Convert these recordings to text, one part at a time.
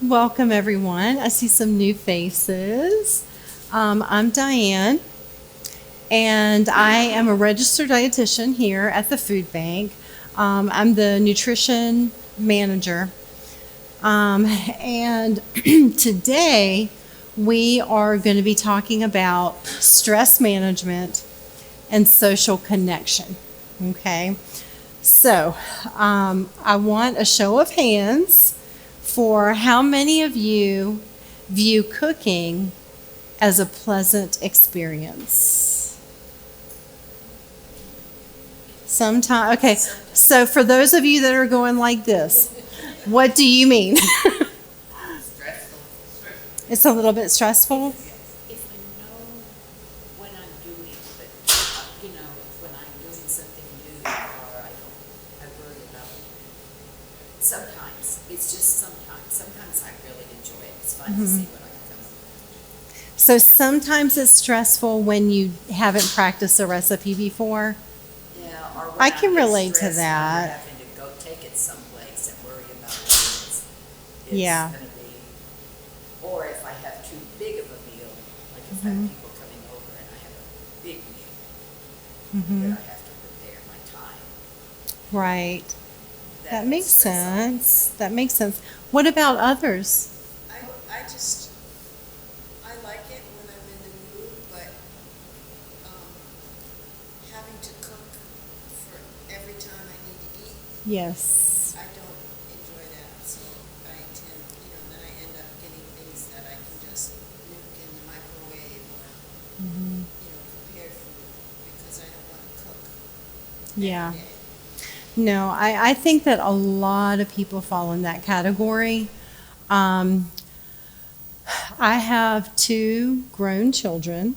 Welcome, everyone. I see some new faces. I'm Diane, and I am a registered dietitian here at the food bank. I'm the nutrition manager. And today we are going to be talking about stress management and social connection. Okay, so I want a show of hands for how many of you view cooking as a pleasant experience. Sometimes, okay, so for those of you that are going like this, what do you mean? Stressful. It's a little bit stressful? If I know when I'm doing, but when I'm doing something new, or I worry about. Sometimes it's just sometimes. Sometimes I really enjoy it. It's fun to see what I can come up with. So sometimes it's stressful when you haven't practiced a recipe before. Yeah, or when I can get relate to stressed and that. I'm having to go take it someplace and worry about things. It's Yeah. going to be, or if I have too big of a meal, like if I have people coming over and I have a big meal, then I have to prepare my time. Right. That makes stress on me. sense. That makes sense. What about others? I like it when I'm in the mood, but having to cook for every time I need to eat, Yes. I don't enjoy that. So I tend, then I end up getting things that I can just nuke in the microwave or, prepared food because I don't want to cook Yeah. every day. No, I think that a lot of people fall in that category. I have two grown children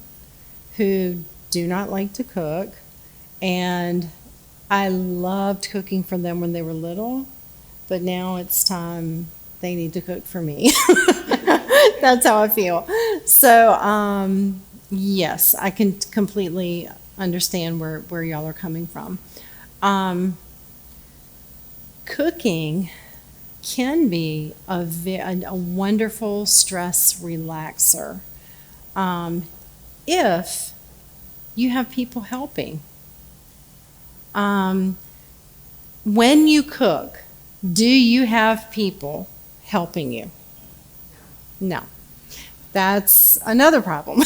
who do not like to cook, and I loved cooking for them when they were little, but now it's time they need to cook for me. That's how I feel. So, yes, I can completely understand where y'all are coming from. Cooking can be a wonderful stress relaxer if you have people helping. When you cook, do you have people helping you? No. That's another problem.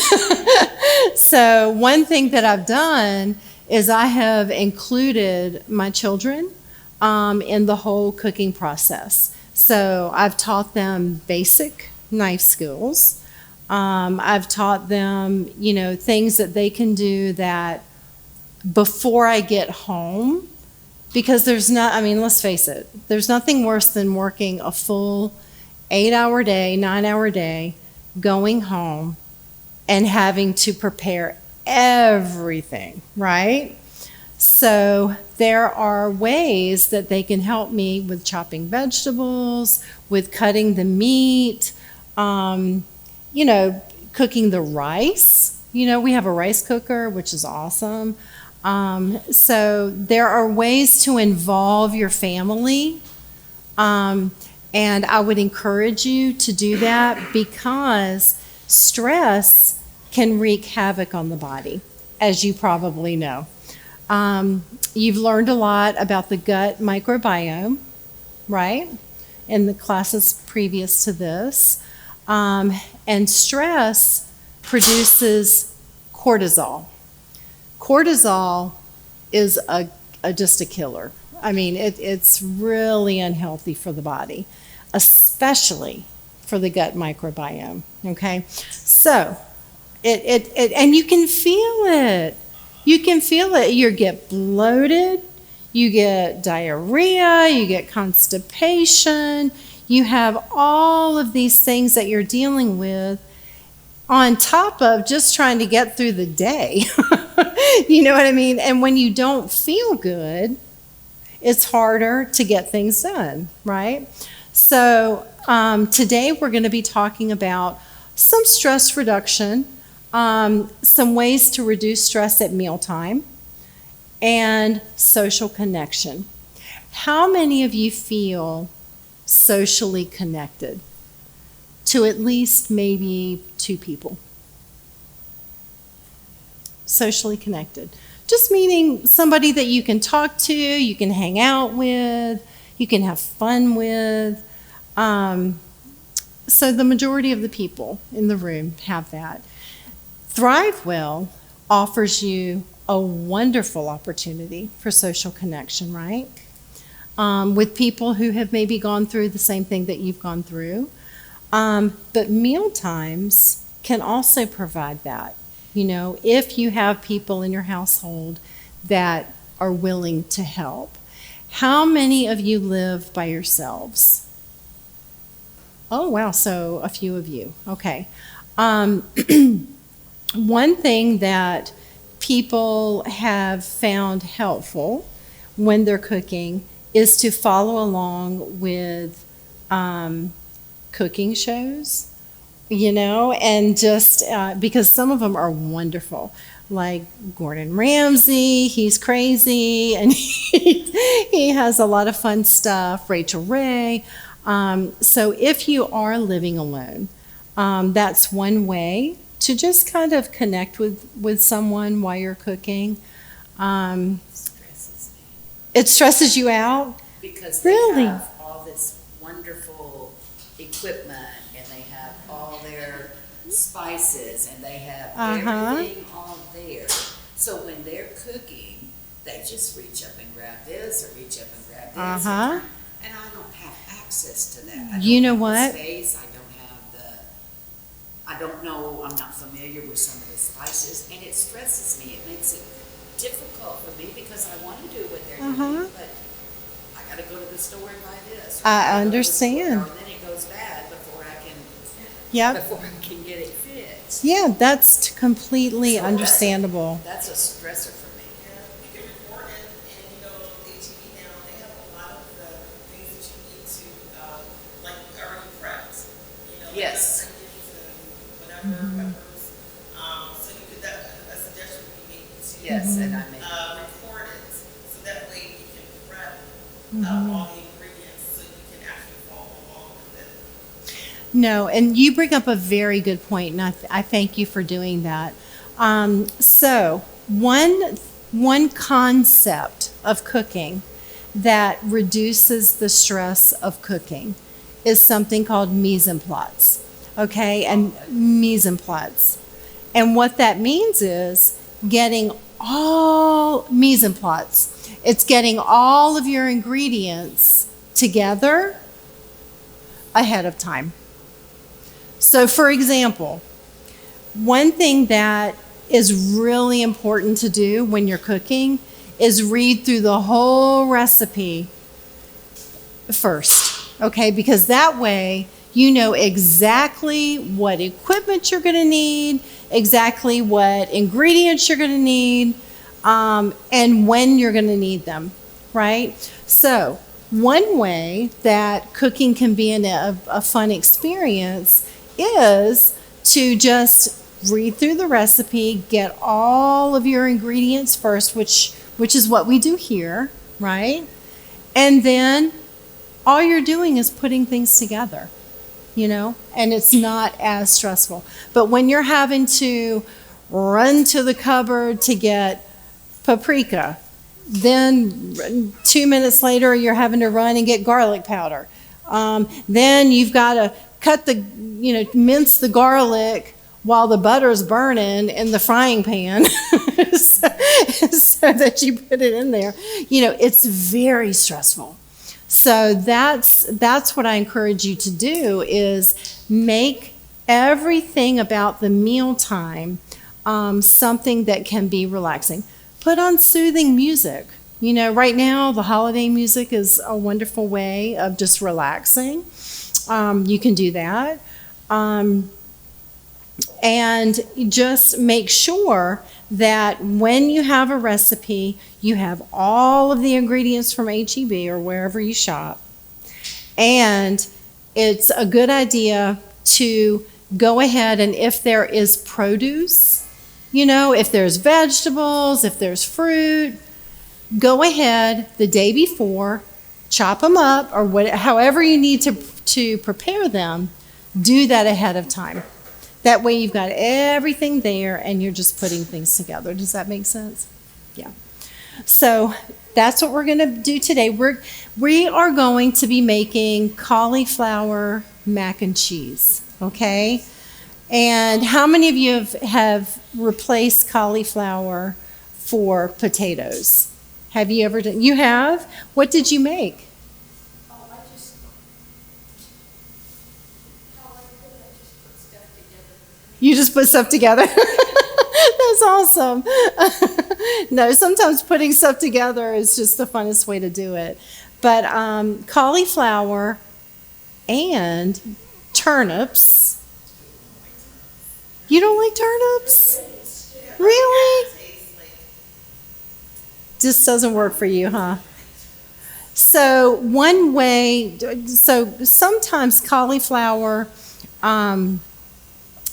So one thing that I've done is I have included my children in the whole cooking process. So I've taught them basic knife skills. I've taught them, things that they can do that before I get home, because let's face it, there's nothing worse than working a full 8-hour day, 9-hour day, going home and having to prepare everything, right? So there are ways that they can help me with chopping vegetables, with cutting the meat, cooking the rice. We have a rice cooker, which is awesome. So there are ways to involve your family, and I would encourage you to do that because stress can wreak havoc on the body, as you probably know. You've learned a lot about the gut microbiome, right? In the classes previous to this. And stress produces cortisol. Cortisol is just a killer. It's really unhealthy for the body, especially for the gut microbiome, okay? So, and you can feel it. You can feel it. You get bloated, you get diarrhea, you get constipation, you have all of these things that you're dealing with on top of just trying to get through the day. You know what I mean? And when you don't feel good, it's harder to get things done, right? So today we're going to be talking about some stress reduction, some ways to reduce stress at mealtime, and social connection. How many of you feel socially connected to at least maybe 2 people? Socially connected. Just meaning somebody that you can talk to, you can hang out with, you can have fun with. So the majority of the people in the room have that. ThriveWell offers you a wonderful opportunity for social connection, right? With people who have maybe gone through the same thing that you've gone through. But meal times can also provide that. You know, if you have people in your household that are willing to help. How many of you live by yourselves? Oh, wow, so a few of you. Okay. One thing that people have found helpful when they're cooking is to follow along with cooking shows, you know, and just because some of them are wonderful, like Gordon Ramsay, he's crazy, and he has a lot of fun stuff, Rachel Ray. So if you are living alone, that's one way to just kind of connect with someone while you're cooking. Stresses me. It stresses you out? Because they Really? have all this wonderful equipment, and they have all their spices, and they have everything all there. So when they're cooking, they just reach up and grab this, or reach up and grab this. And I don't have access to that. You know I don't what? have the space. I don't know, I'm not familiar with some of the spices, and it stresses me. It makes it difficult for me because I want to do what they're doing, but I got to go to the store and buy this. I understand. Or then it goes bad before I can get it fixed. Yeah, that's completely So understandable. That's a stressor for me. Yeah, you can report it, and you know, HEB now, they have a lot of the things that you need to, like already prepped, you know. Yes. Like onions and whatever, peppers. So you could, a suggestion would be made to. Yes, and I make Record it, so that way you can prep, all the ingredients, so you can actually follow along with it. No, and you bring up a very good point, and I thank you for doing that. So one concept of cooking that reduces the stress of cooking is something called mise en place. Okay, and mise en place. And what that means is getting all mise en place. It's getting all of your ingredients together ahead of time. So for example, one thing that is really important to do when you're cooking is read through the whole recipe first, okay? Because that way you know exactly what equipment you're going to need, exactly what ingredients you're going to need, and when you're going to need them, right? So one way that cooking can be a fun experience is to just read through the recipe, get all of your ingredients first, which is what we do here, right? And then all you're doing is putting things together, you know, and it's not as stressful. But when you're having to run to the cupboard to get paprika, then 2 minutes later you're having to run and get garlic powder. Then you've got to mince the garlic while the butter's burning in the frying pan so that you put it in there. You know, it's very stressful. So that's what I encourage you to do, is make everything about the mealtime something that can be relaxing. Put on soothing music. You know, right now the holiday music is a wonderful way of just relaxing. You can do that. And just make sure that when you have a recipe, you have all of the ingredients from HEB or wherever you shop. And it's a good idea to go ahead, and if there is produce, you know, if there's vegetables, if there's fruit, go ahead the day before, chop them up, or however you need to prepare them, do that ahead of time. That way you've got everything there and you're just putting things together. Does that make sense? Yeah. So that's what we're going to do today. We are going to be making cauliflower mac and cheese, okay? And how many of you have replaced cauliflower for potatoes? Have you ever done? You have? What did you make? Oh, I just put stuff together. You just put stuff together? That's awesome. No, sometimes putting stuff together is just the funnest way to do it. But cauliflower and turnips. You don't like turnips? Really? Just doesn't work for you, huh? So one way, so sometimes cauliflower can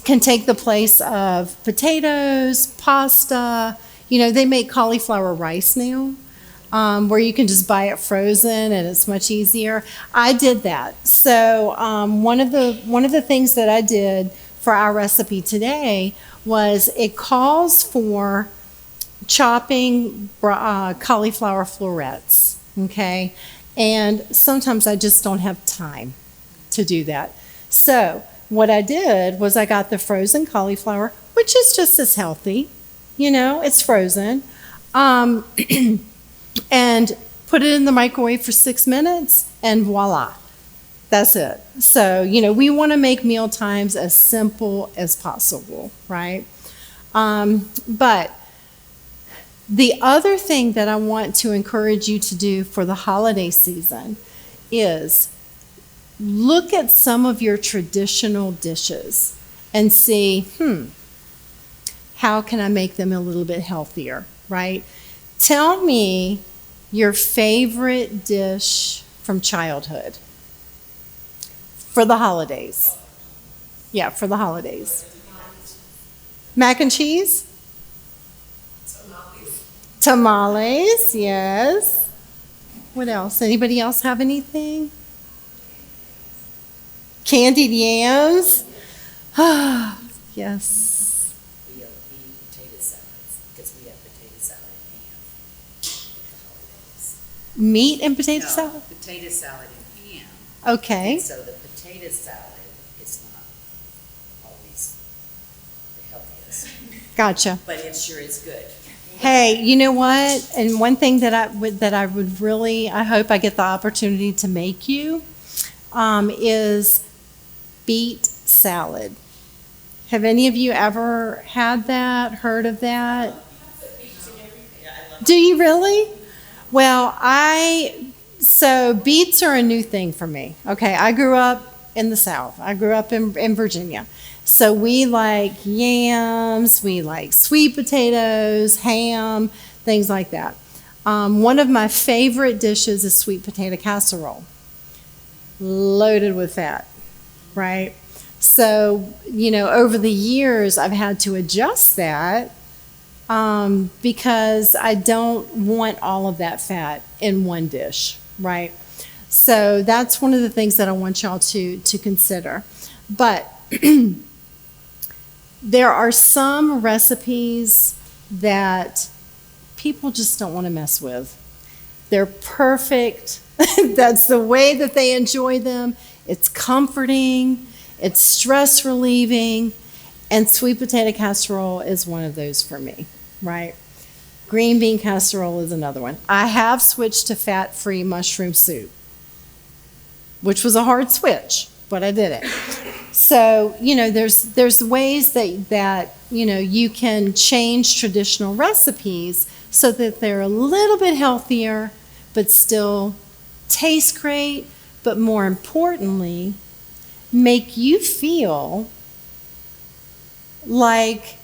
take the place of potatoes, pasta. You know, they make cauliflower rice now, where you can just buy it frozen and it's much easier. I did that. So one of the things that I did for our recipe today was it calls for chopping cauliflower florets, okay? And sometimes I just don't have time to do that. So what I did was I got the frozen cauliflower, which is just as healthy, you know, it's frozen, and put it in the microwave for 6 minutes, and voila, that's it. So, you know, we want to make meal times as simple as possible, right? But the other thing that I want to encourage you to do for the holiday season is look at some of your traditional dishes and see, how can I make them a little bit healthier, right? Tell me your favorite dish from childhood for the holidays. Yeah, for the holidays. Mac and cheese? Tamales, yes. What else? Anybody else have anything? Candied yams? Ah, yes. We eat potato salads because we have potato salad and ham at the holidays. Meat and potato No, salad? potato salad and ham. Okay. And so the potato salad is not always the healthiest, Gotcha. but it sure is good. Hey, you know what? And one thing that I would really, I hope I get the opportunity to make you, is beet salad. Have any of you ever had that, heard of that? Do you really? Well, so beets are a new thing for me. Okay, I grew up in the South. I grew up in Virginia. So we like yams, we like sweet potatoes, ham, things like that. One of my favorite dishes is sweet potato casserole, loaded with fat, right? So, you know, over the years, I've had to adjust that because I don't want all of that fat in one dish, right? So that's one of the things that I want y'all to consider. But there are some recipes that people just don't want to mess with. They're perfect. That's the way that they enjoy them. It's comforting. It's stress relieving. And sweet potato casserole is one of those for me, right? Green bean casserole is another one. I have switched to fat-free mushroom soup, which was a hard switch, but I did it. So, you know, there's ways that you know, you can change traditional recipes so that they're a little bit healthier, but still taste great, but more importantly, make you feel like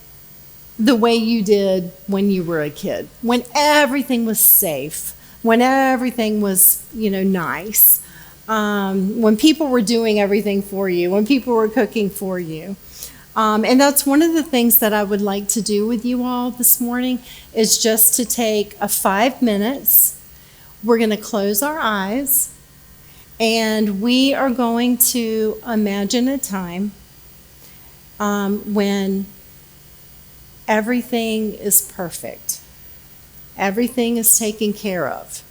the way you did when you were a kid, when everything was safe, when everything was, you know, nice. When people were doing everything for you, when people were cooking for you. And that's one of the things that I would like to do with you all this morning is just to take 5 minutes. We're going to close our eyes and we are going to imagine a time when everything is perfect. Everything is taken care of.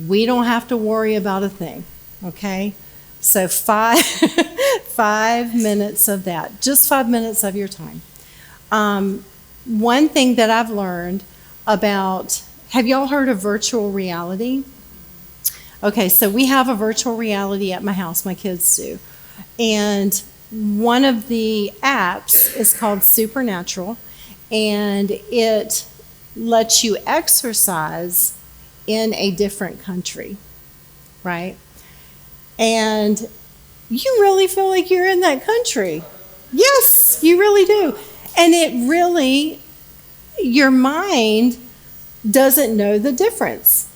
We don't have to worry about a thing, okay? So 5 minutes of that, just 5 minutes of your time. One thing that I've learned about, have y'all heard of virtual reality? Okay, so we have a virtual reality at my house, my kids do. And one of the apps is called Supernatural, and it lets you exercise in a different country, right? And you really feel like you're in that country. Yes, you really do. And it really, your mind doesn't know the difference,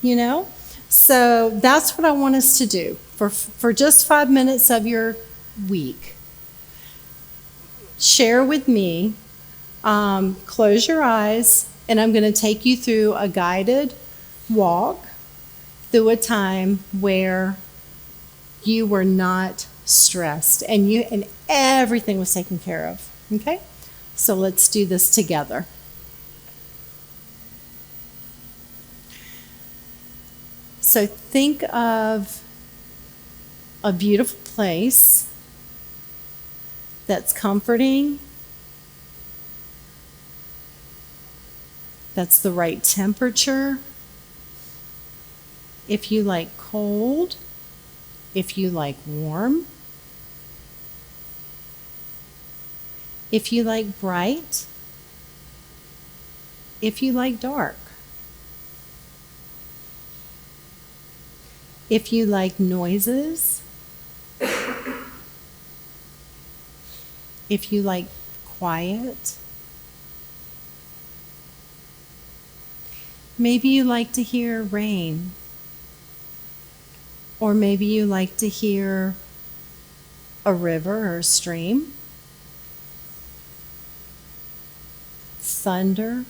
you know? So that's what I want us to do for just 5 minutes of your week. Share with me, close your eyes, and I'm going to take you through a guided walk through a time where you were not stressed and everything was taken care of. Okay? So let's do this together. So think of a beautiful place that's comforting, that's the right temperature. If you like cold, if you like warm, if you like bright, if you like dark, if you like noises, if you like quiet, maybe you like to hear rain, or maybe you like to hear a river or a stream, thunder,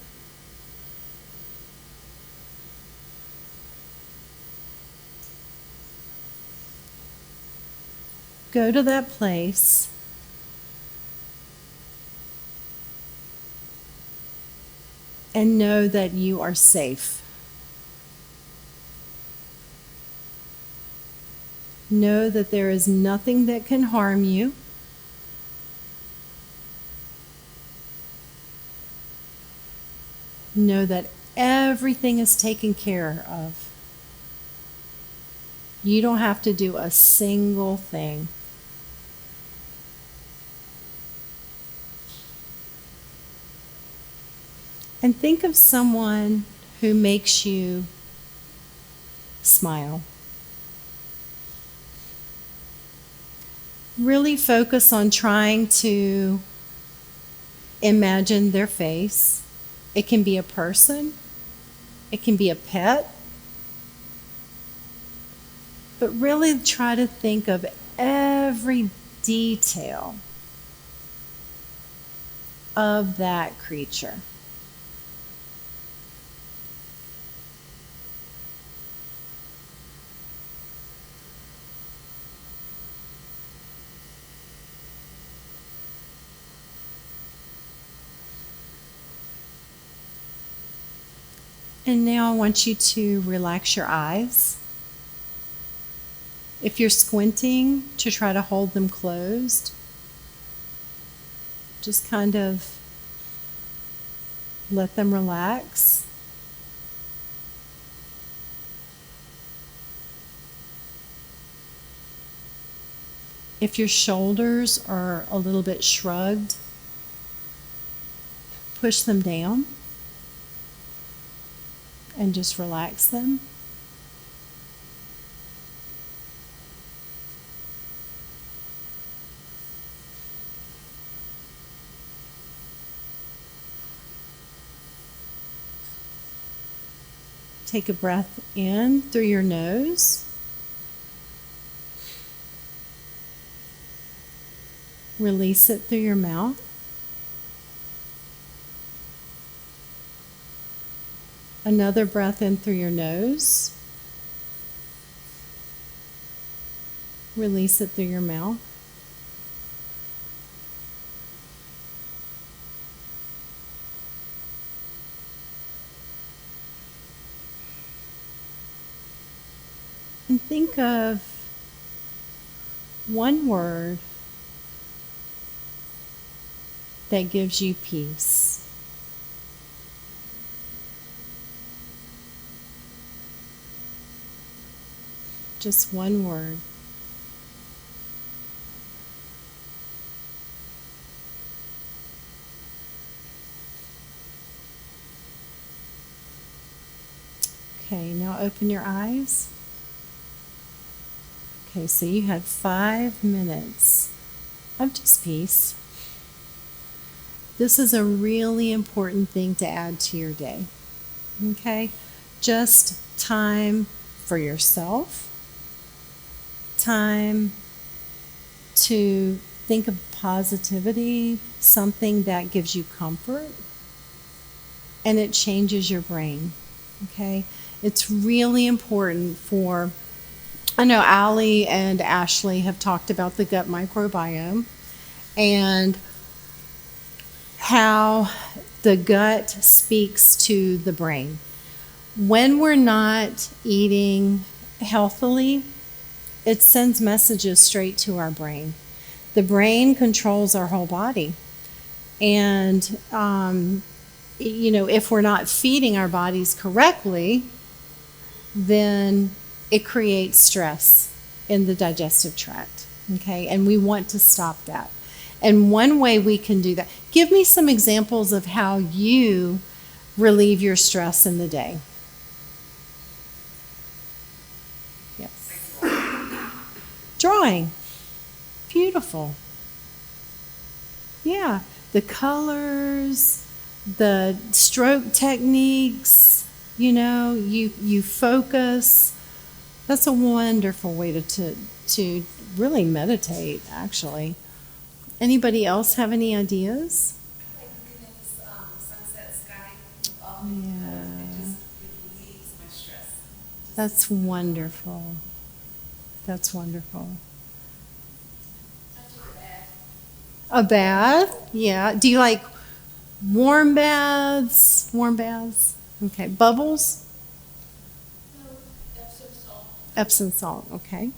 go to that place and know that you are safe. Know that there is nothing that can harm you. Know that everything is taken care of. You don't have to do a single thing. And think of someone who makes you smile. Really focus on trying to imagine their face. It can be a person, it can be a pet, but really try to think of every detail of that creature. And now I want you to relax your eyes. If you're squinting, to try to hold them closed. Just kind of let them relax. If your shoulders are a little bit shrugged, push them down and just relax them. Take a breath in through your nose. Release it through your mouth. Another breath in through your nose. Release it through your mouth. And think of one word that gives you peace. Just one word. Okay, now open your eyes. Okay, so you had 5 minutes of just peace. This is a really important thing to add to your day. Okay? Just time for yourself, time to think of positivity, something that gives you comfort, and it changes your brain. Okay? It's really important for, I know Allie and Ashley have talked about the gut microbiome and how the gut speaks to the brain. When we're not eating healthily, it sends messages straight to our brain. The brain controls our whole body. And, if we're not feeding our bodies correctly, then it creates stress in the digestive tract, okay? And we want to stop that. And one way we can do that, give me some examples of how you relieve your stress in the day. Yes. Drawing. Beautiful. Yeah. The colors, the stroke techniques, you focus. That's a wonderful way to really meditate, actually. Anybody else have any ideas? Like looking at the sunset sky. Yeah. It just relieves my stress. That's wonderful. That's wonderful. I took a bath. A bath? Yeah. Do you like warm baths? Warm baths? Okay. Bubbles? No, Epsom salt. Epsom salt. Okay.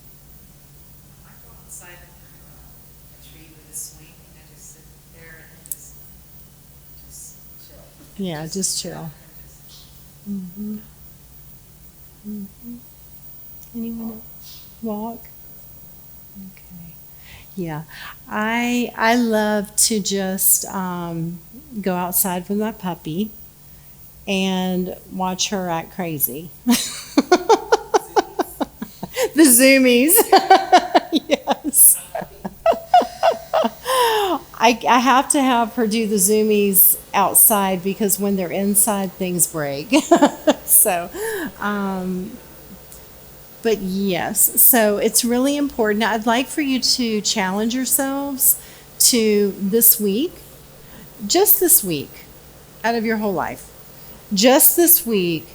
I go outside a tree with a swing and I just sit there and just chill. Yeah, just chill. And just Mm-hmm. Mm-hmm. Anyone else? Walk? Okay. Yeah. I love to just go outside with my puppy and watch her act crazy. The zoomies. Yes. I have to have her do the zoomies outside because when they're inside, things break. So, but yes, so it's really important. I'd like for you to challenge yourselves to this week, just this week, out of your whole life, just this week,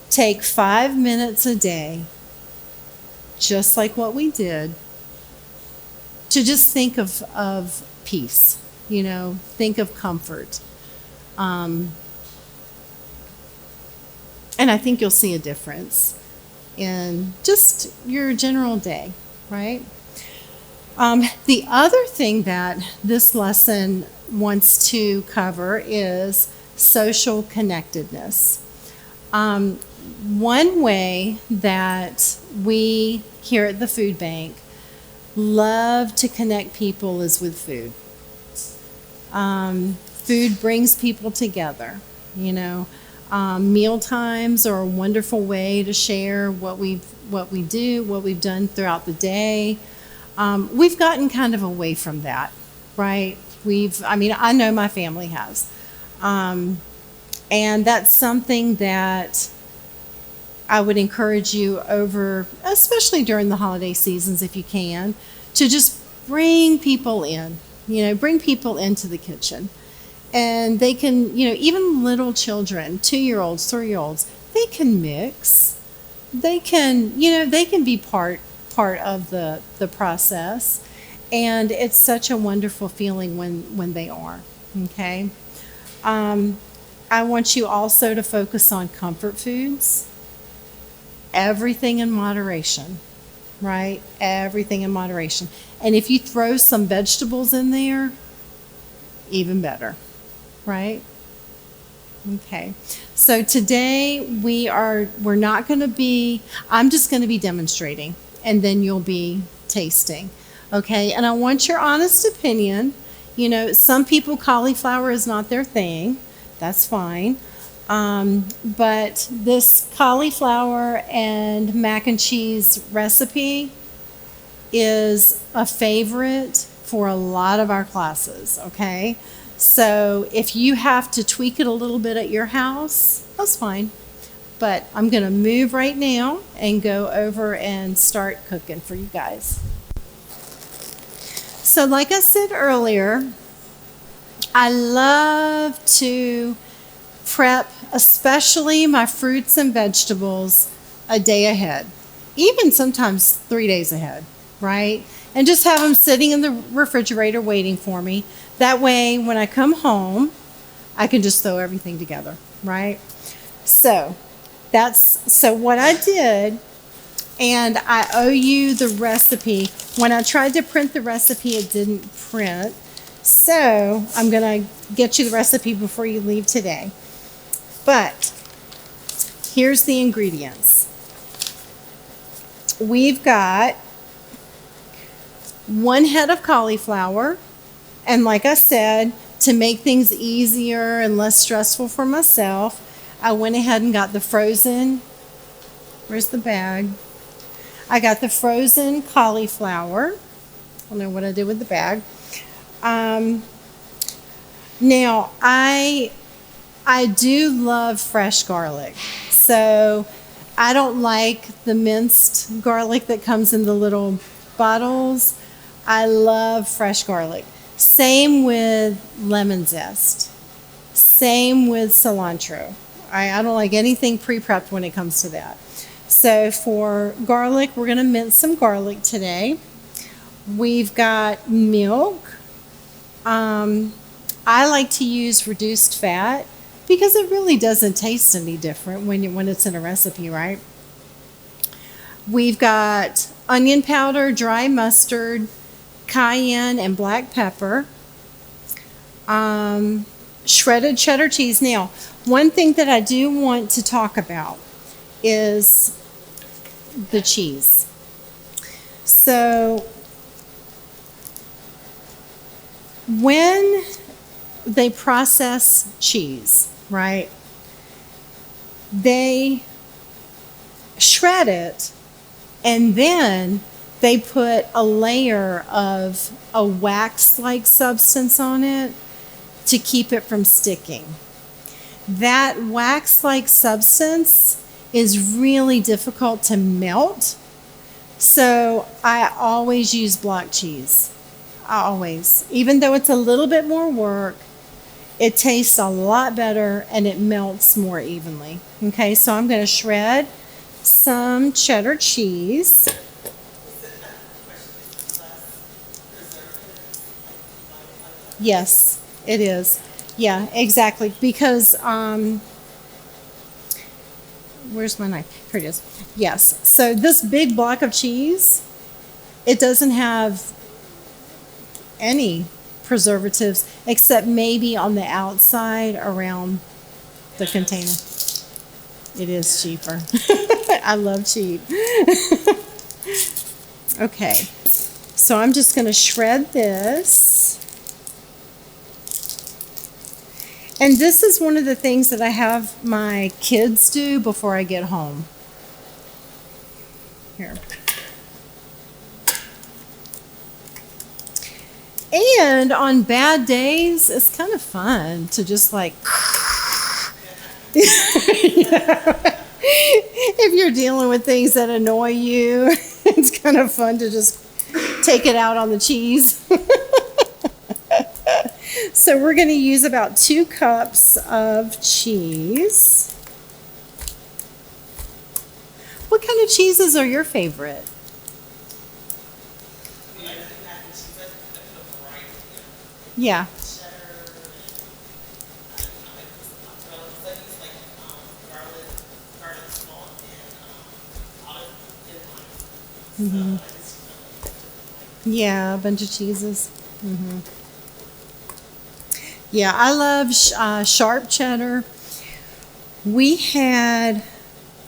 take 5 minutes a day, just like what we did, to just think of peace, think of comfort. And I think you'll see a difference in just your general day, right? The other thing that this lesson wants to cover is social connectedness. One way that we here at the food bank love to connect people is with food. Food brings people together, Meal times are a wonderful way to share what we've done throughout the day. We've gotten kind of away from that, right? I know my family has. And that's something that I would encourage you especially during the holiday seasons if you can, to just bring people in. Bring people into the kitchen. And they can, even little children, 2-year-olds, 3-year-olds, they can mix. They can, they can be part of the process. And it's such a wonderful feeling when they are. Okay. I want you also to focus on comfort foods. Everything in moderation, right? Everything in moderation. And if you throw some vegetables in there, even better, right? Okay. So today we're not going to be, I'm just going to be demonstrating, and then you'll be tasting. Okay. And I want your honest opinion. Some people, cauliflower is not their thing. That's fine. But this cauliflower and mac and cheese recipe is a favorite for a lot of our classes, okay? So if you have to tweak it a little bit at your house, that's fine. But I'm going to move right now and go over and start cooking for you guys. So like I said earlier, I love to prep, especially my fruits and vegetables, a day ahead, even sometimes 3 days ahead, right? And just have them sitting in the refrigerator waiting for me. That way, when I come home, I can just throw everything together, right? So what I did, and I owe you the recipe. When I tried to print the recipe, it didn't print. So I'm going to get you the recipe before you leave today. But here's the ingredients. We've got 1 head of cauliflower. And like I said, to make things easier and less stressful for myself, I went ahead and got the frozen, where's the bag? I got the frozen cauliflower. I don't know what I did with the bag. Now, I do love fresh garlic. So I don't like the minced garlic that comes in the little bottles. I love fresh garlic. Same with lemon zest. Same with cilantro. I don't like anything pre-prepped when it comes to that. So for garlic, we're going to mince some garlic today. We've got milk. I like to use reduced fat because it really doesn't taste any different when it's in a recipe, right? We've got onion powder, dry mustard, cayenne, and black pepper. Shredded cheddar cheese. Now, one thing that I do want to talk about is the cheese. So when they process cheese, right, they shred it and then they put a layer of a wax-like substance on it to keep it from sticking. That wax-like substance is really difficult to melt, so I always use block cheese. Always. Even though it's a little bit more work, it tastes a lot better and it melts more evenly. Okay, so I'm going to shred some cheddar cheese. Yes, it is. Yeah, exactly. Because, where's my knife? Here it is. Yes. So this big block of cheese, it doesn't have any preservatives except maybe on the outside around the container. It is cheaper. I love cheap. Okay. So I'm just going to shred this. And this is one of the things that I have my kids do before I get home. Here. And on bad days, it's kind of fun to just like, if you're dealing with things that annoy you, it's kind of fun to just take it out on the cheese. So we're going to use about 2 cups of cheese. What kind of cheeses are your favorite? Yeah. Hmm. Yeah, a bunch of cheeses. Hmm. Yeah, I love sharp cheddar. We had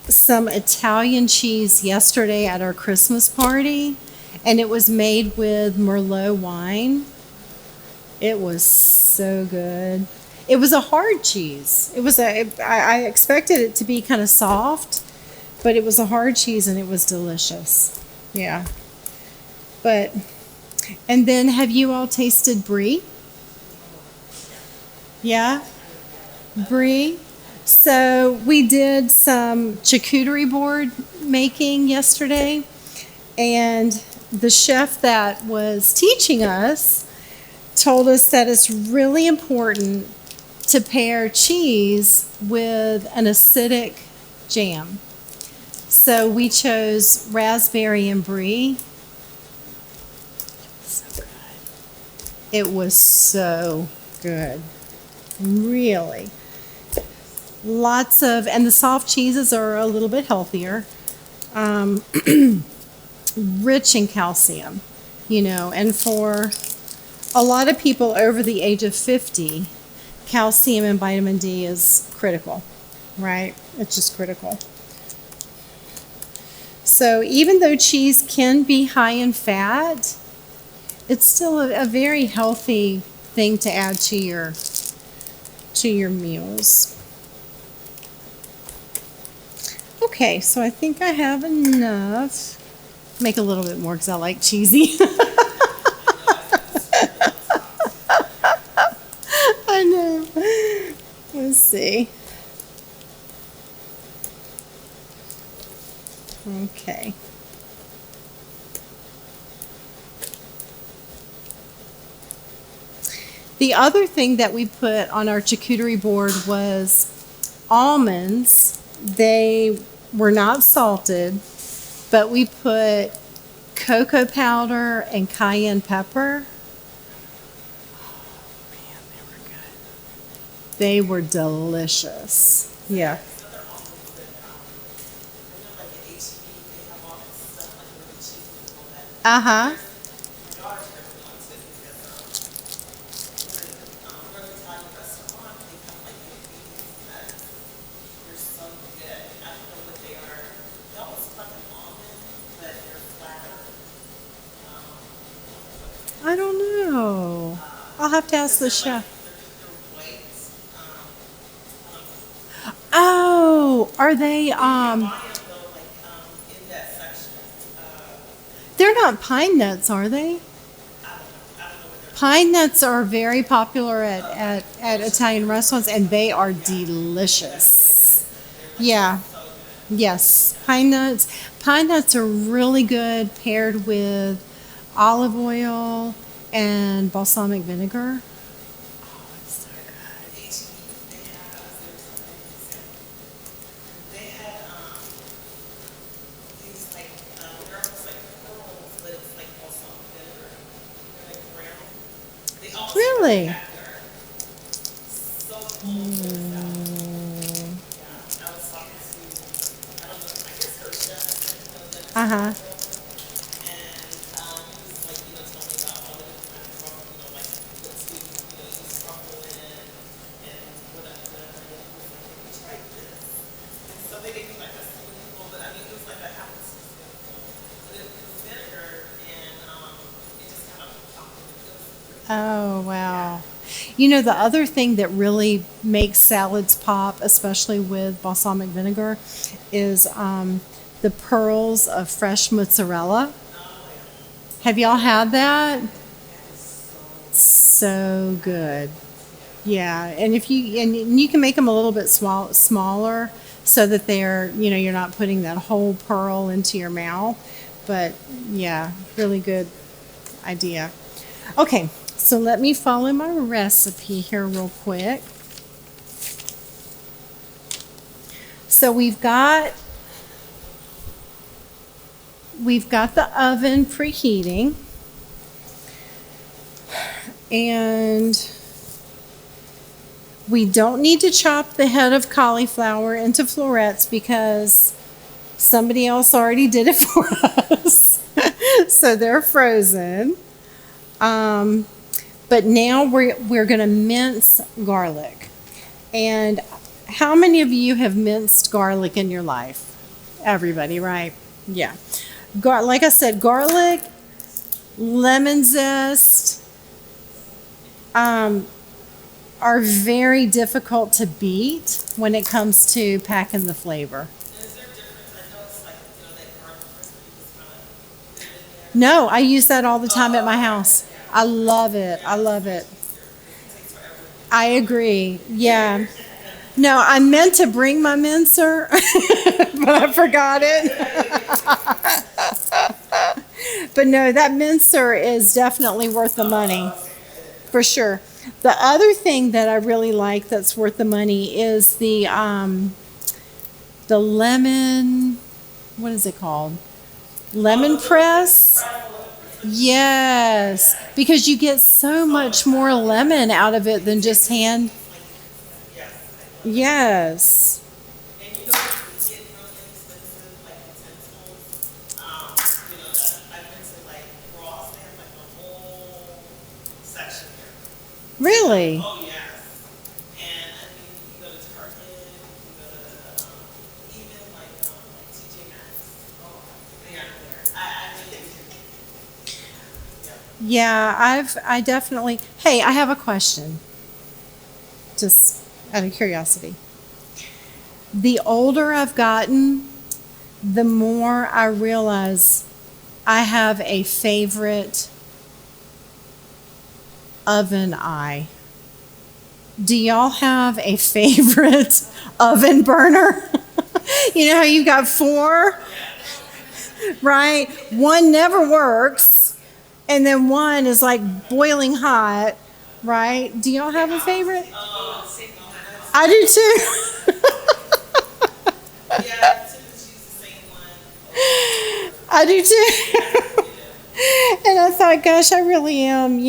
some Italian cheese yesterday at our Christmas party, and it was made with Merlot wine. It was so good. It was a hard cheese. I expected it to be kind of soft, but it was a hard cheese and it was delicious. Yeah. But, and then have you all tasted brie? Yeah? Brie? So we did some charcuterie board making yesterday, and the chef that was teaching us told us that it's really important to pair cheese with an acidic jam. So we chose raspberry and brie. So good. It was so good. Really. Lots of, and the soft cheeses are a little bit healthier. Rich in calcium, and for a lot of people over the age of 50, calcium and vitamin D is critical, right? It's just critical. So even though cheese can be high in fat, it's still a very healthy thing to add to your meals. Okay, so I think I have enough. Make a little bit more because I like cheesy. I know. Let's see. Okay. The other thing that we put on our charcuterie board was almonds. They were not salted, but we put cocoa powder and cayenne pepper. Oh, man, they were good. They were delicious. Yeah. Uh-huh. I don't know. I'll have to ask the chef. Oh, are they they're not pine nuts, are they? Pine nuts are very popular at Italian restaurants, and they are delicious. Yeah. Yes, pine nuts. Pine nuts are really good paired with olive oil and balsamic vinegar. Oh, it's so good. Really? Uh-huh. Oh, wow. The other thing that really makes salads pop, especially with balsamic vinegar, is the pearls of fresh mozzarella. Have y'all had that? So good. Yeah, and if you can make them a little bit smaller so that you're not putting that whole pearl into your mouth. But yeah, really good idea. Okay, So let me follow my recipe here real quick. So we've got the oven preheating, and we don't need to chop the head of cauliflower into florets because somebody else already did it for us. So they're frozen. But now we're going to mince garlic. And how many of you have minced garlic in your life? Everybody, right? Yeah. Like I said, garlic, lemon zest are very difficult to beat when it comes to packing the flavor. Is there a difference? I know it's like, that garlic recipe was kind of. No, I use that all the time at my house. I love it. I love it. I agree. Yeah. No, I meant to bring my mincer, but I forgot it. But no, that mincer is definitely worth the money, for sure. The other thing that I really like that's worth the money is the lemon, what is it called? Lemon press? Yes, because you get so much more lemon out of it than just hand. Yes. And you get really inexpensive, like utensils. I've been to like Ross, they have like a whole section here. Really? Oh yes. And I mean, you go to Target, you go to even like TJ Maxx. Oh, they are there. I really do. Yeah, I definitely. Hey, I have a question. Just out of curiosity. The older I've gotten, the more I realize I have a favorite oven eye. Do y'all have a favorite oven burner? You know how you've got 4, right? One never works, and then one is like boiling hot, right? Do y'all have a favorite? I do too. Yeah, I typically use the same one. I do too. And I thought, gosh, I really am,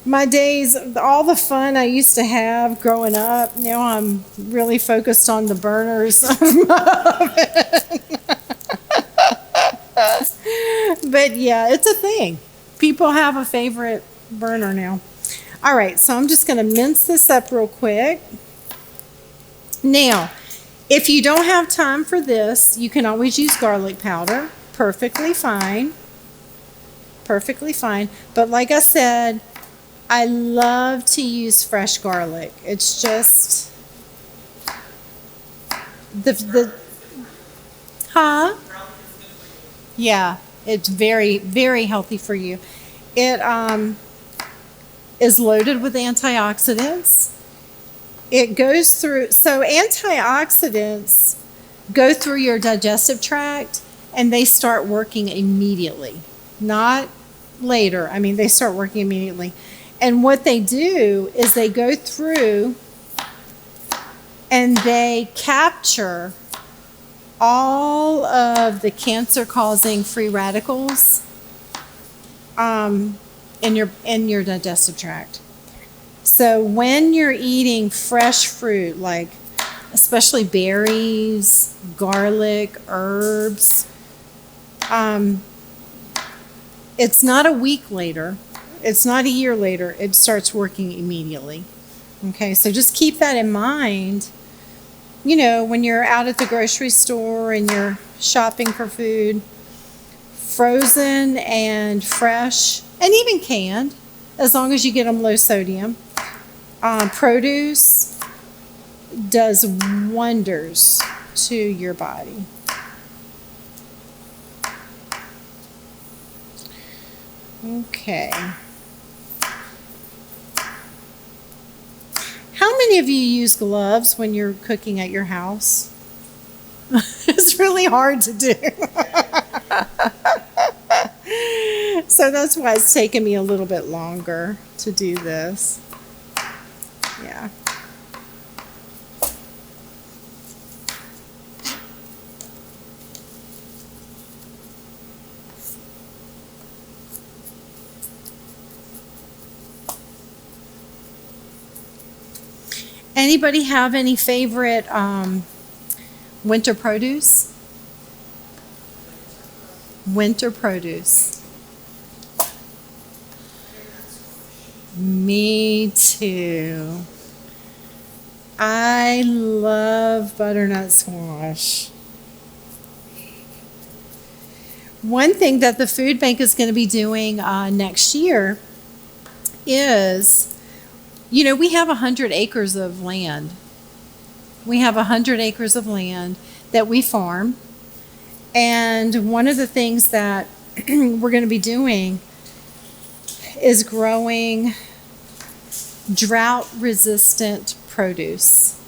my days, all the fun I used to have growing up, now I'm really focused on the burners of my oven. But yeah, it's a thing. People have a favorite burner now. All right, so I'm just going to mince this up real quick. Now, if you don't have time for this, you can always use garlic powder. Perfectly fine. Perfectly fine. But like I said, I love to use fresh garlic. It's just yeah, it's very, very healthy for you. It is loaded with antioxidants. It goes through, so antioxidants go through your digestive tract and they start working immediately, not later. I mean, they start working immediately. And what they do is they go through and they capture all of the cancer-causing free radicals in your digestive tract. So when you're eating fresh fruit, like especially berries, garlic, herbs, it's not a week later. It's not a year later. It starts working immediately. Okay, so just keep that in mind. When you're out at the grocery store and you're shopping for food, frozen and fresh, and even canned, as long as you get them low sodium. Produce does wonders to your body. Okay. How many of you use gloves when you're cooking at your house? It's really hard to do. So that's why it's taken me a little bit longer to do this. Yeah. Anybody have any favorite winter produce? Winter produce. Me too. I love butternut squash. One thing that the food bank is going to be doing next year is, you know, we have 100 acres of land. We have 100 acres of land that we farm. And one of the things that we're going to be doing is growing drought-resistant produce.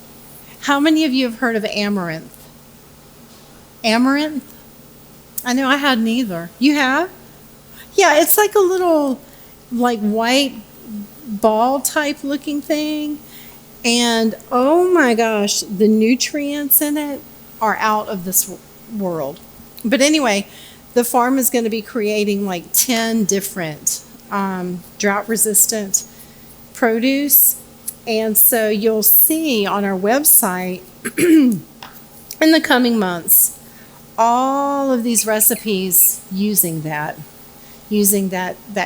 How many of you have heard of amaranth? Amaranth? I know I hadn't either. You have? Yeah, it's like a little, like, white ball type looking thing. And oh my gosh, the nutrients in it are out of this world. But anyway, the farm is going to be creating like 10 different drought resistant produce. And so you'll see on our website in the coming months all of these recipes using that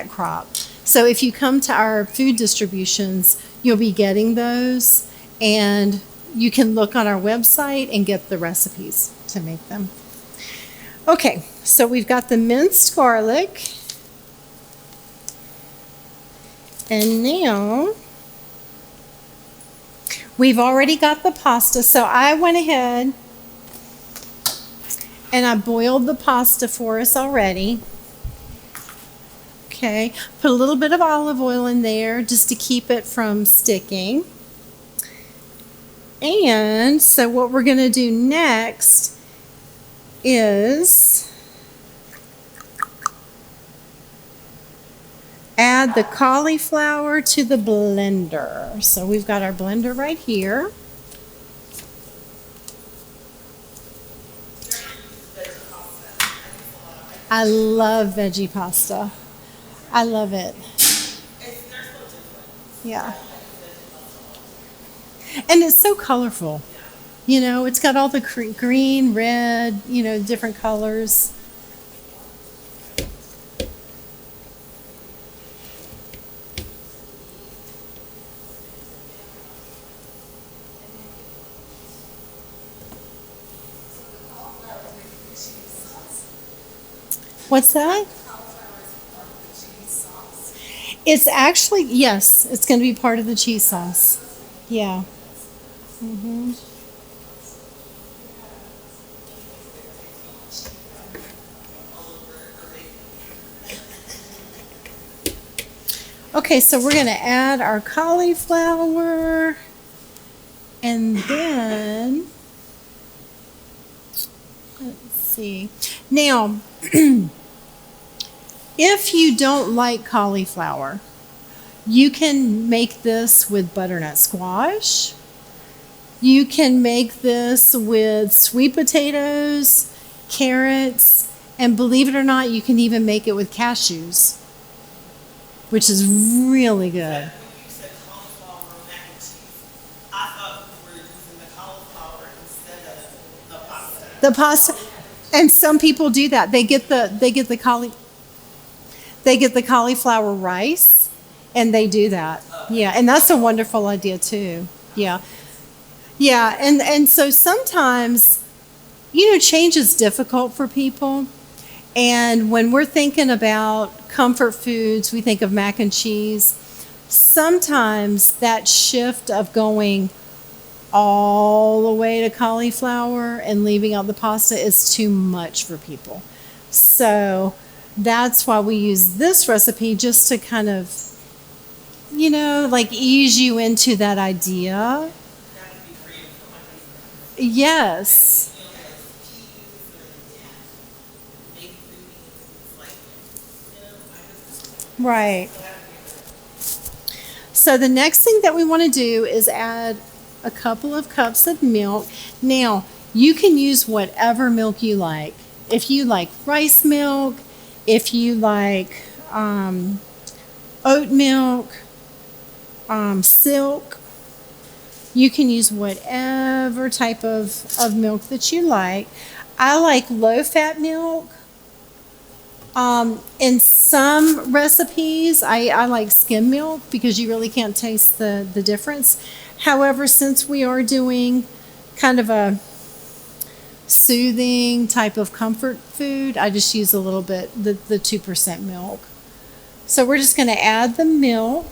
crop. So if you come to our food distributions, you'll be getting those, and you can look on our website and get the recipes to make them. Okay, so we've got the minced garlic. And now we've already got the pasta. So I went ahead and I boiled the pasta for us already. Okay, put a little bit of olive oil in there just to keep it from sticking. And so what we're going to do next is add the cauliflower to the blender. So we've got our blender right here. I love veggie pasta. I love it. Yeah. And it's so colorful. You know, it's got all the green, red, you know, different colors. What's that? It's actually, yes, it's going to be part of the cheese sauce. Yeah. Mm-hmm. Okay, so we're going to add our cauliflower, and then, let's see. Now, if you don't like cauliflower, you can make this with butternut squash. You can make this with sweet potatoes, carrots, and believe it or not, you can even make it with cashews, which is really good. When you said cauliflower mac and cheese, I thought we were using the cauliflower instead of the pasta. The pasta, and some people do that. They get the cauliflower rice, and they do that. Yeah, and that's a wonderful idea too. Yeah, yeah, and so sometimes, you know, change is difficult for people, and when we're thinking about comfort foods, we think of mac and cheese. Sometimes that shift of going all the way to cauliflower and leaving out the pasta is too much for people. So that's why we use this recipe, just to kind of, you know, like ease you into that idea. Yes. Right. So the next thing that we want to do is add a couple of cups of milk. Now, you can use whatever milk you like. If you like rice milk, if you like oat milk, silk, you can use whatever type of milk that you like. I like low-fat milk. In some recipes, I like skim milk because you really can't taste the difference. However, since we are doing kind of a soothing type of comfort food, I just use a little bit, the 2% milk. So we're just going to add the milk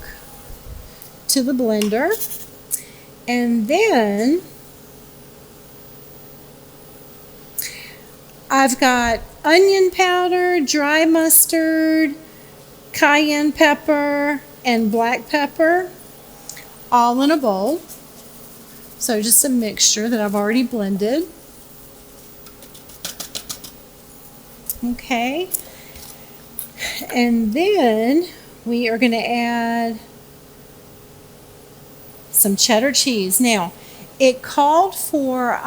to the blender. And then I've got onion powder, dry mustard, cayenne pepper, and black pepper all in a bowl. So just a mixture that I've already blended. Okay. And then we are going to add some cheddar cheese. Now, it called for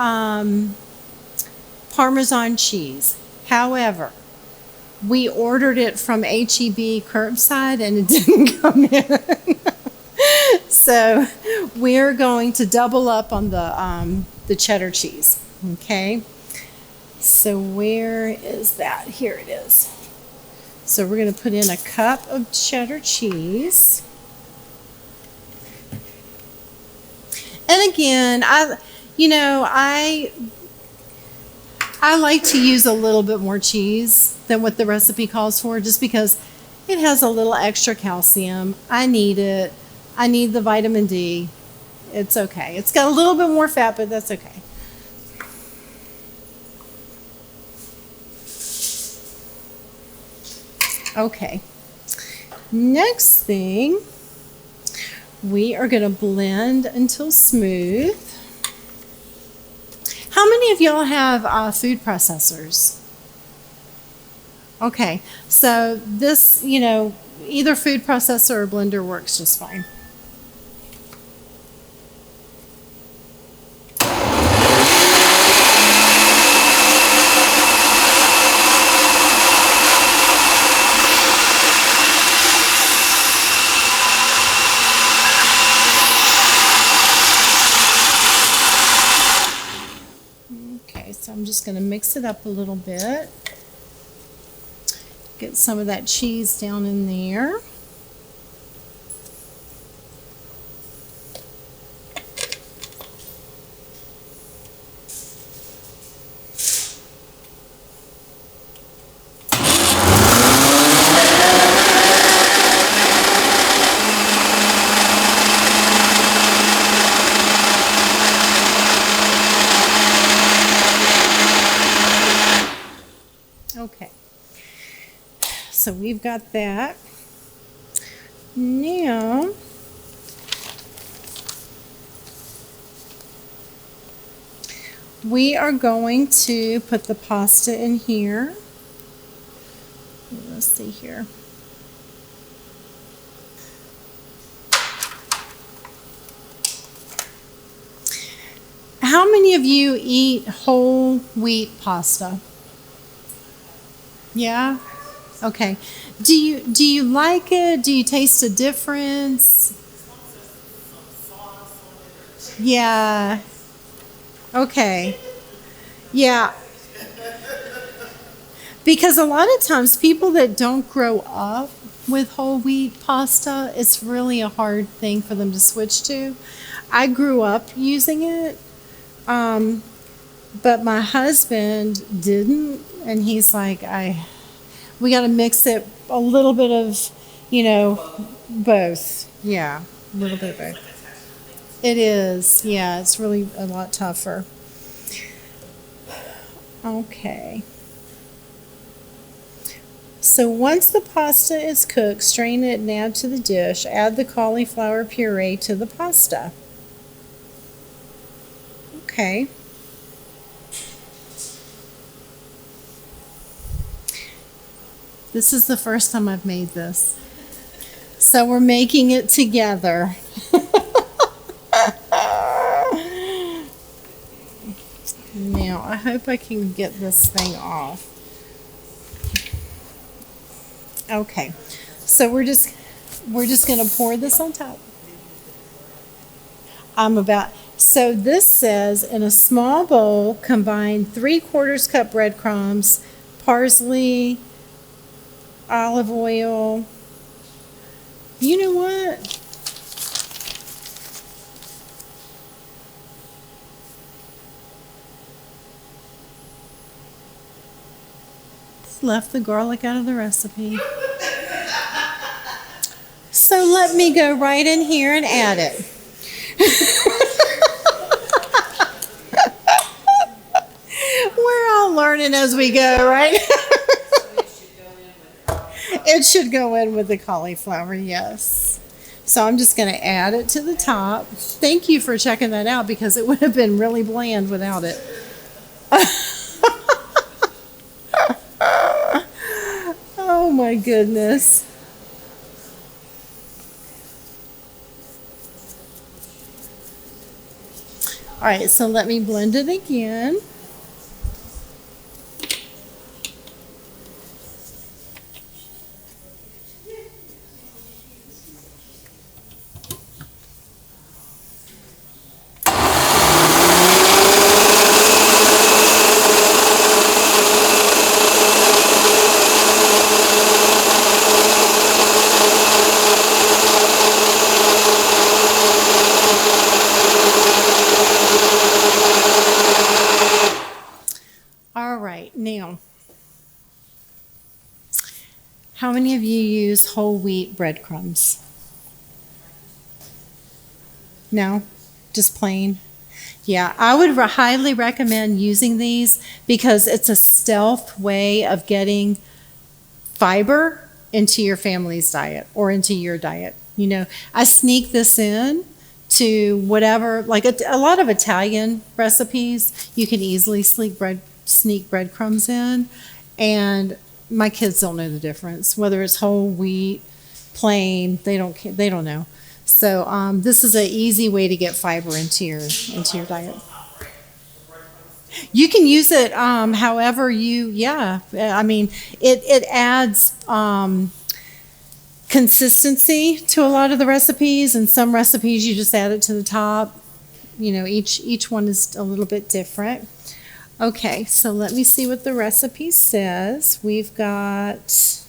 Parmesan cheese. However, we ordered it from HEB curbside and it didn't come in. So we're going to double up on the cheddar cheese. Okay. So where is that? Here it is. So we're going to put in a cup of cheddar cheese. And again, I like to use a little bit more cheese than what the recipe calls for, just because it has a little extra calcium. I need it. I need the vitamin D. It's okay. It's got a little bit more fat, but that's okay. Okay. Next thing, we are going to blend until smooth. How many of y'all have food processors? Okay, so this, either food processor or blender works just fine. So I'm just going to mix it up a little bit. Get some of that cheese down in there. Okay, so we've got that. Now, we are going to put the pasta in here. Let's see here. How many of you eat whole wheat pasta? Yeah? Okay. Do you like it? Do you taste a difference? Yeah. Okay. Yeah. Because a lot of times people that don't grow up with whole wheat pasta, it's really a hard thing for them to switch to. I grew up using it, but my husband didn't, and he's like, we got to mix it a little bit of, both. Yeah, a little bit of both. It is. Yeah, it's really a lot tougher. Okay. So once the pasta is cooked, strain it and add to the dish. Add the cauliflower puree to the pasta. Okay. This is the first time I've made this. So we're making it together. Now, I hope I can get this thing off. Okay, so we're just gonna pour this on top. So this says, in a small bowl, combine 3/4 cup breadcrumbs, parsley, olive oil. You know what? Left the garlic out of the recipe. So let me go right in here and add it. We're all learning as we go, right? It should go in with the cauliflower, yes. So I'm just going to add it to the top. Thank you for checking that out because it would have been really bland without it. Oh my goodness. All right, so let me blend it again. All right, now, how many of you use whole wheat breadcrumbs? No? Just plain? Yeah, I would highly recommend using these because it's a stealth way of getting fiber into your family's diet or into your diet. You know, I sneak this in to whatever, like a lot of Italian recipes, you can easily sneak breadcrumbs in, and my kids don't know the difference whether it's whole wheat, plain. They don't know. So this is an easy way to get fiber into your diet. You can use it however you. Yeah, I mean it adds consistency to a lot of the recipes, and some recipes you just add it to the top. You know, each one is a little bit different. Okay, so let me see what the recipe says. We've got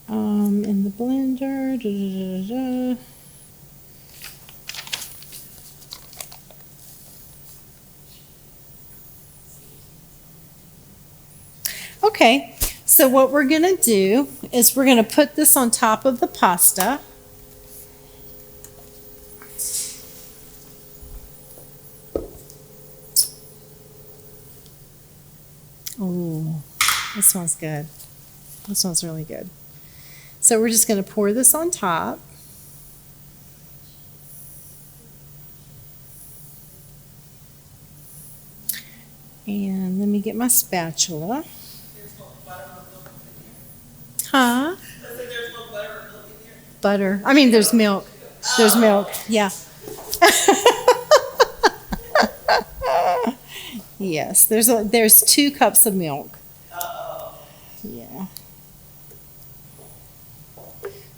in the blender. Okay, so what we're going to do is we're going to put this on top of the pasta. Oh, that smells good. That smells really good. So we're just going to pour this on top. And let me get my spatula. Huh? There's no butter or milk in here? Butter. I mean, there's milk. There's milk. Yeah. Yes, there's 2 cups of milk. Yeah.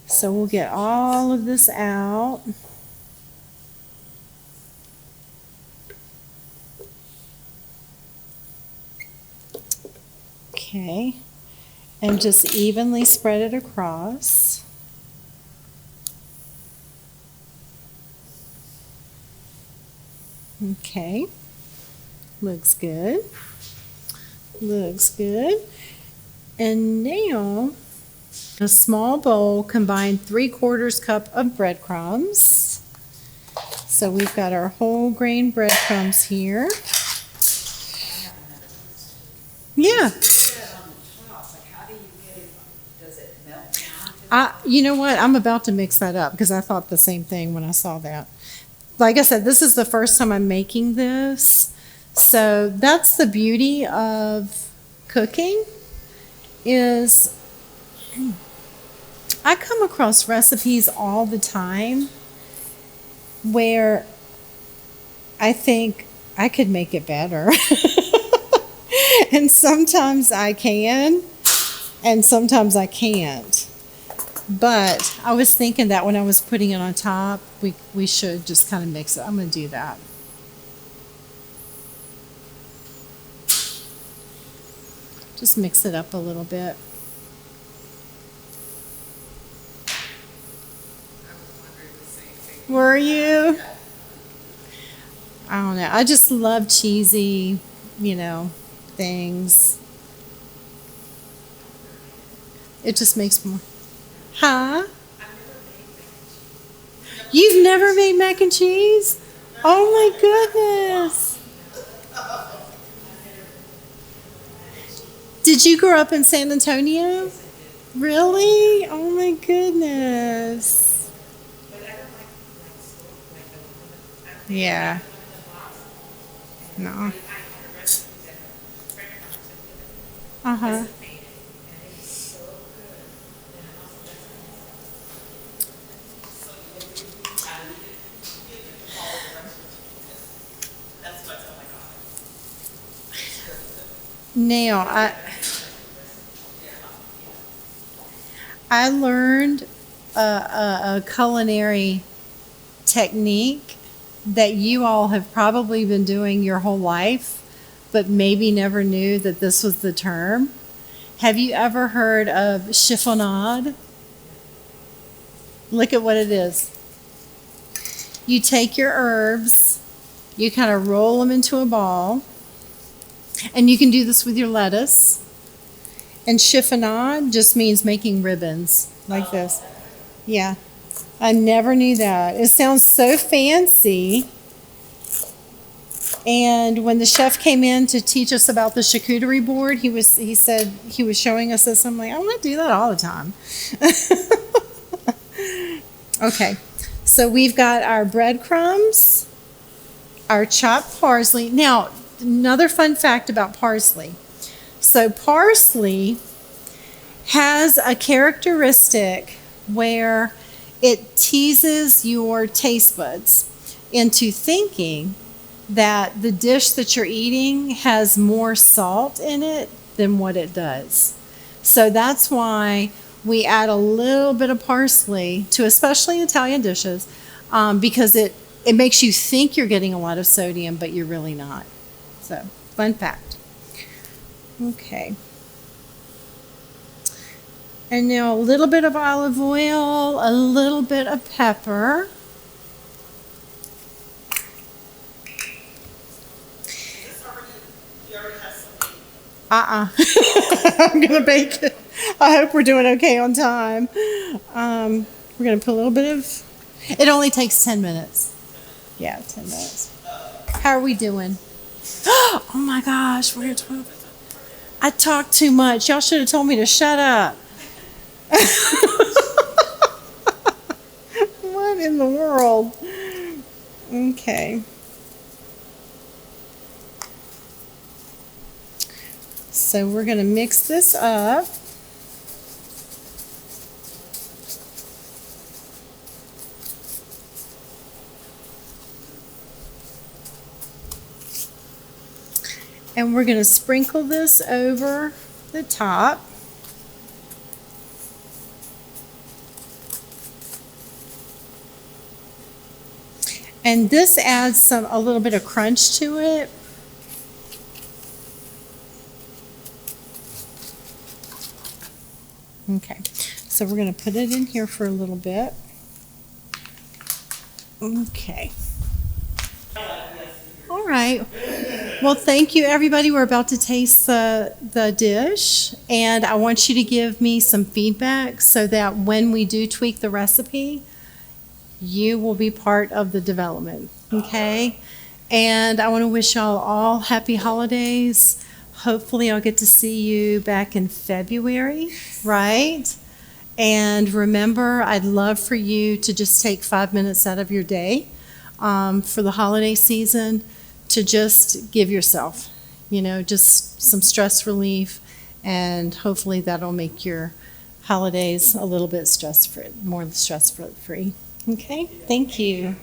So we'll get all of this out. Okay. And just evenly spread it across. Okay. Looks good. Looks good. And now, in a small bowl, combine 3/4 cup of breadcrumbs. So we've got our whole grain breadcrumbs here. Yeah. You know what? I'm about to mix that up because I thought the same thing when I saw that. Like I said, this is the first time I'm making this. So that's the beauty of cooking, is I come across recipes all the time where I think I could make it better. And sometimes I can, and sometimes I can't. But I was thinking that when I was putting it on top, we should just kind of mix it. I'm going to do that. Just mix it up a little bit. I was wondering the same thing. Were you? I don't know. I just love cheesy, things. It just makes more. Huh? You've never made mac and cheese? Oh my goodness. Did you grow up in San Antonio? Really? Oh my goodness. Yeah. No. Uh-huh. Now, I learned a culinary technique that you all have probably been doing your whole life, but maybe never knew that this was the term. Have you ever heard of chiffonade? Look at what it is. You take your herbs, you kind of roll them into a ball, and you can do this with your lettuce. And chiffonade just means making ribbons like this. Yeah. I never knew that. It sounds so fancy. And when the chef came in to teach us about the charcuterie board, he said he was showing us this. I'm like, I want to do that all the time. Okay. So we've got our breadcrumbs, our chopped parsley. Now, another fun fact about parsley. So parsley has a characteristic where it teases your taste buds into thinking that the dish that you're eating has more salt in it than what it does. So that's why we add a little bit of parsley to especially Italian dishes, because it makes you think you're getting a lot of sodium, but you're really not. So, fun fact. Okay. And now a little bit of olive oil, a little bit of pepper. You already have something. I'm going to bake it. I hope we're doing okay on time. We're going to put a little bit of, it only takes 10 minutes. Yeah, 10 minutes. How are we doing? Oh my gosh, we're at 12. I talk too much. Y'all should have told me to shut up. What in the world? Okay. So we're going to mix this up. And we're going to sprinkle this over the top. And this adds a little bit of crunch to it. Okay, so we're going to put it in here for a little bit. Okay. All right. Well, thank you, everybody. We're about to taste the dish, and I want you to give me some feedback so that when we do tweak the recipe, you will be part of the development, okay? And I want to wish y'all all happy holidays. Hopefully I'll get to see you back in February, right? And remember, I'd love for you to just take 5 minutes out of your day for the holiday season to just give yourself, just some stress relief, and hopefully that'll make your holidays a little bit stress free, more stress free. Okay, thank you.